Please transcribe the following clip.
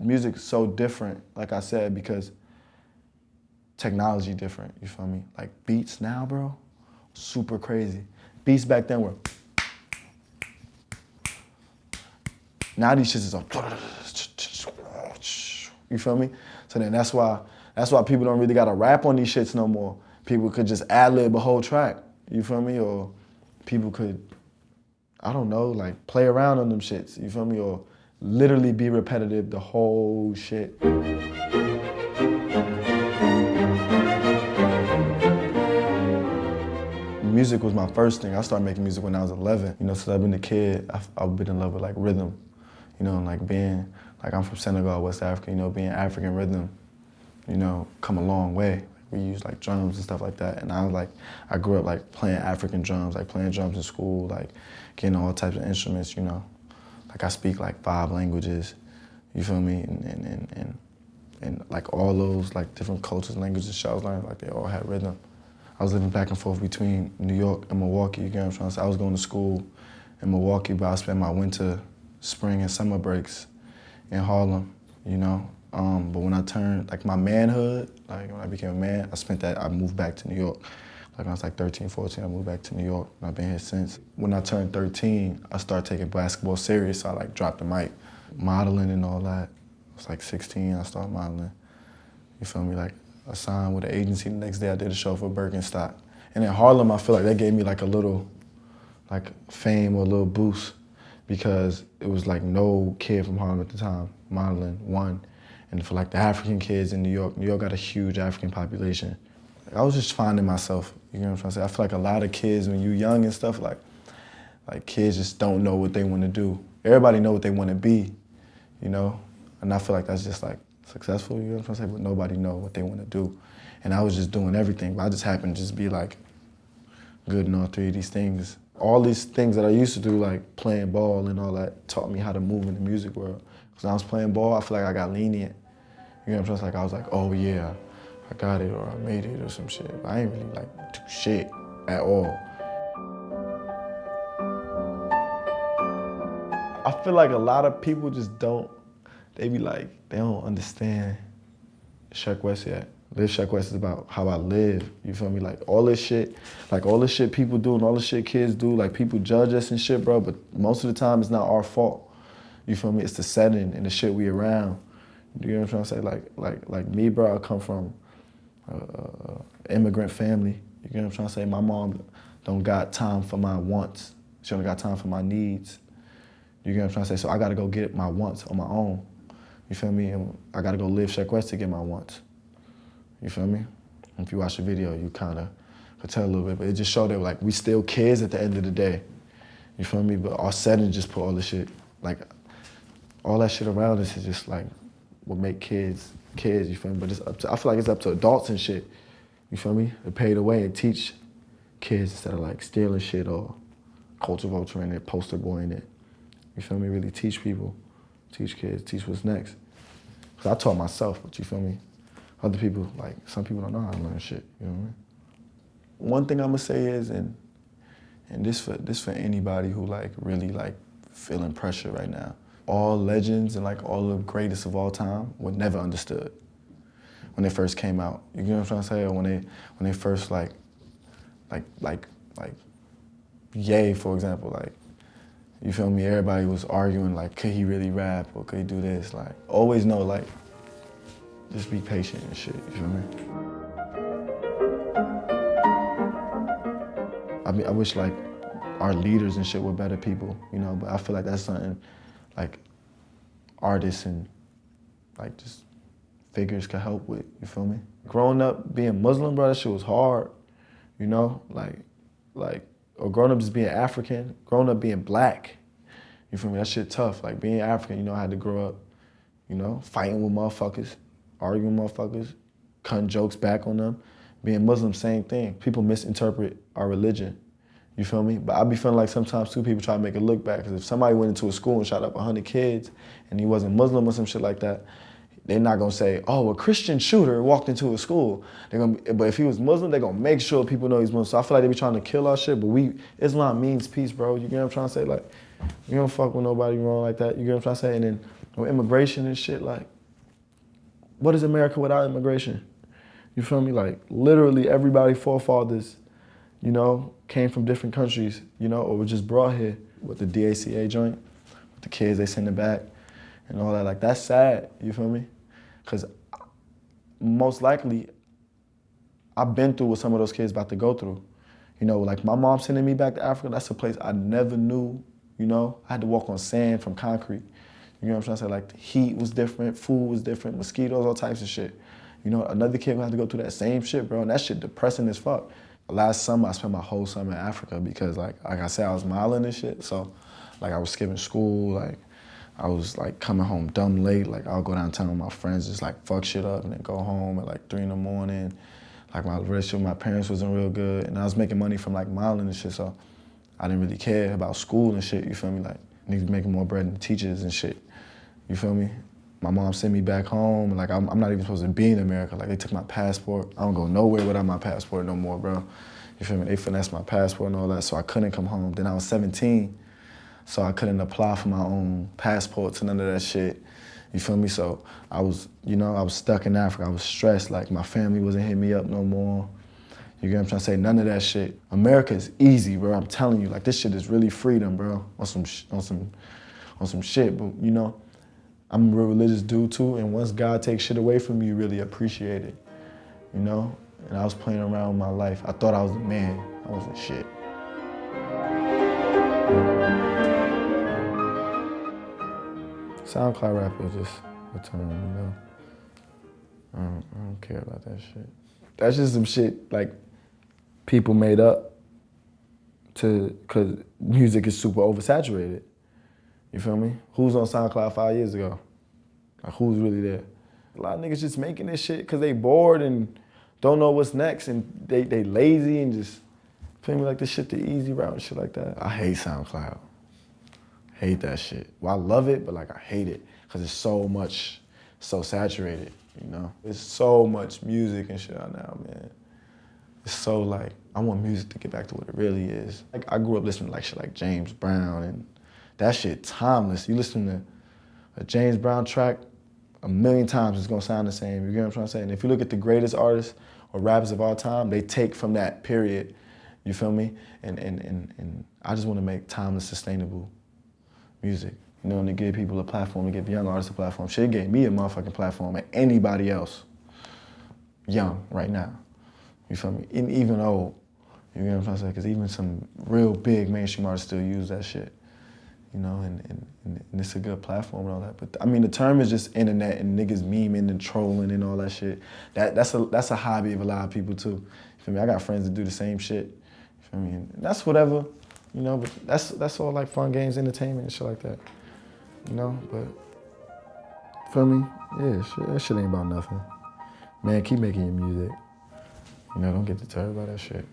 music's so different, like I said, because technology different, you feel me? Like beats now, bro, super crazy. Beats back then were, now these shits is like, you feel me? So then that's why people don't really gotta rap on these shits no more. People could just ad-lib a whole track, you feel me? Or people could, I don't know, like play around on them shits, you feel me? Or literally be repetitive the whole shit. Music was my first thing. I started making music when I was 11. You know, since I've been a kid, I've been in love with like rhythm. You know, and like being, like I'm from Senegal, West Africa, you know, being African rhythm, you know, come a long way. We use like drums and stuff like that. And I grew up like playing African drums, like playing drums in school, like getting all types of instruments, you know. Like I speak like 5 languages, you feel me? And like all those like different cultures and languages I was learning, like they all had rhythm. I was living back and forth between New York and Milwaukee, you get what I'm trying to say? I was going to school in Milwaukee, but I spent my winter, spring, and summer breaks in Harlem, you know? But when I turned, like my manhood, like when I became a man, I moved back to New York. Like when I was like 13, 14, I moved back to New York, and I've been here since. When I turned 13, I started taking basketball serious, so I like dropped the mic. Modeling and all that. I was like 16, I started modeling. You feel me? Like I signed with an agency the next day, I did a show for Birkenstock. And in Harlem, I feel like that gave me like a little, like fame or a little boost because it was like no kid from Harlem at the time modeling, one. And for like the African kids in New York got a huge African population. I was just finding myself, you know what I'm trying to say? I feel like a lot of kids, when you're young and stuff, like kids just don't know what they want to do. Everybody know what they want to be, you know? And I feel like that's just like successful, you know what I'm trying to say? But nobody know what they want to do. And I was just doing everything, but I just happened to just be like good in all 3 of these things. All these things that I used to do, like playing ball and all that, taught me how to move in the music world. Because when I was playing ball, I feel like I got lenient. You know what I'm saying? Like I was like, oh yeah, I got it or I made it or some shit. But I ain't really like do shit at all. I feel like a lot of people just don't, they be like, they don't understand Sheck Wes yet. Live Sheck Wes is about how I live, you feel me? Like all this shit people do and all the shit kids do, like people judge us and shit, bro, but most of the time it's not our fault. You feel me? It's the setting and the shit we around. You know what I'm trying to say? Like me, bro, I come from an immigrant family. You know what I'm trying to say? My mom don't got time for my wants. She only got time for my needs. You know what I'm trying to say? So I gotta go get my wants on my own. You feel me? And I gotta go live Sheck Wes to get my wants. You feel me? And if you watch the video, you kinda could tell a little bit, but it just showed that like we still kids at the end of the day. You feel me? But our setting just put all the shit, like all that shit around us is just like what make kids, you feel me? But it's up to, I feel like it's up to adults and shit, you feel me? To pay the way and teach kids instead of like stealing shit or culture vulturing it, poster boying it. You feel me? Really teach people, teach kids, teach what's next. Cause I taught myself, but you feel me? Other people, like some people don't know how to learn shit, you know what I mean? One thing I'm gonna say is, and this for anybody who like really like feeling pressure right now, all legends and like all the greatest of all time were never understood when they first came out. You know what I'm trying to say? Or when they first like Ye, for example, like, you feel me? Everybody was arguing like, could he really rap or could he do this? Like, always know like, just be patient and shit, you feel me? I mean, I wish like our leaders and shit were better people, you know, but I feel like that's something like artists and like just figures could help with, you feel me? Growing up being Muslim, bro, that shit was hard, you know? Or growing up just being African, growing up being black, you feel me? That shit tough. Like being African, you know, I had to grow up, you know, fighting with motherfuckers, arguing with motherfuckers, cutting jokes back on them. Being Muslim, same thing. People misinterpret our religion, you feel me? But I be feeling like sometimes too, people try to make it look bad, because if somebody went into a school and shot up 100 kids and he wasn't Muslim or some shit like that, they're not gonna say, oh, a Christian shooter walked into a school. But if he was Muslim, they're gonna make sure people know he's Muslim. So I feel like they be trying to kill our shit, but Islam means peace, bro. You get what I'm trying to say? Like, you don't fuck with nobody wrong like that. You get what I'm trying to say? And then with immigration and shit, like, what is America without immigration? You feel me? Like, literally everybody forefathers, you know, came from different countries, you know, or were just brought here with the DACA joint, with the kids they send it back and all that. Like, that's sad, you feel me? Because most likely, I've been through what some of those kids about to go through. You know, like my mom sending me back to Africa, that's a place I never knew, you know? I had to walk on sand from concrete. You know what I'm trying to say? Like, the heat was different, food was different, mosquitoes, all types of shit. You know, another kid would have to go through that same shit, bro, and that shit depressing as fuck. Last summer, I spent my whole summer in Africa because, like I said, I was modeling and shit, so, like, I was skipping school, like, I was, like, coming home dumb late, like, I'll go downtown with my friends, just, like, fuck shit up and then go home at, like, 3 in the morning. Like, my relationship with my parents wasn't real good, and I was making money from, like, modeling and shit, so I didn't really care about school and shit, you feel me? Like, niggas making more bread than teachers and shit, you feel me? My mom sent me back home, and like, I'm not even supposed to be in America. Like, they took my passport. I don't go nowhere without my passport no more, bro. You feel me? They finessed my passport and all that, so I couldn't come home. Then I was 17, so I couldn't apply for my own passports and none of that shit. You feel me? So I was, you know, I was stuck in Africa. I was stressed. Like, my family wasn't hitting me up no more. You get what I'm trying to say? None of that shit. America is easy, bro. I'm telling you, like, this shit is really freedom, bro. On some shit, but you know. I'm a real religious dude too, and once God takes shit away from you, you really appreciate it, you know? And I was playing around with my life. I thought I was the man. I wasn't shit. Soundcloud rap is just a term, you know? I don't care about that shit. That's just some shit, like, people made up because music is super oversaturated. You feel me? Who's on SoundCloud 5 years ago? Like, who's really there? A lot of niggas just making this shit because they bored and don't know what's next, and they lazy and just, feel me, like this shit the easy route and shit like that. I hate SoundCloud. Hate that shit. Well, I love it, but like, I hate it because it's so much, so saturated, you know? There's so much music and shit out now, man. It's so like, I want music to get back to what it really is. Like, I grew up listening to like shit like James Brown, and that shit timeless. You listen to a James Brown track 1,000,000 times, it's gonna sound the same. You get what I'm trying to say? And if you look at the greatest artists or rappers of all time, they take from that period, you feel me? And I just wanna make timeless, sustainable music. You know, and to give people a platform, to give young artists a platform. Shit gave me a motherfucking platform and anybody else young right now. You feel me? And even old. You get what I'm trying to say? Because even some real big mainstream artists still use that shit. You know, and it's a good platform and all that. But I mean, the term is just internet and niggas memeing and trolling and all that shit. That's a hobby of a lot of people too. You feel me? I got friends that do the same shit. You feel me? And that's whatever, you know, but that's all like fun games, entertainment and shit like that. You know, but, feel me? Yeah, shit, that shit ain't about nothing. Man, keep making your music. You know, don't get deterred by that shit.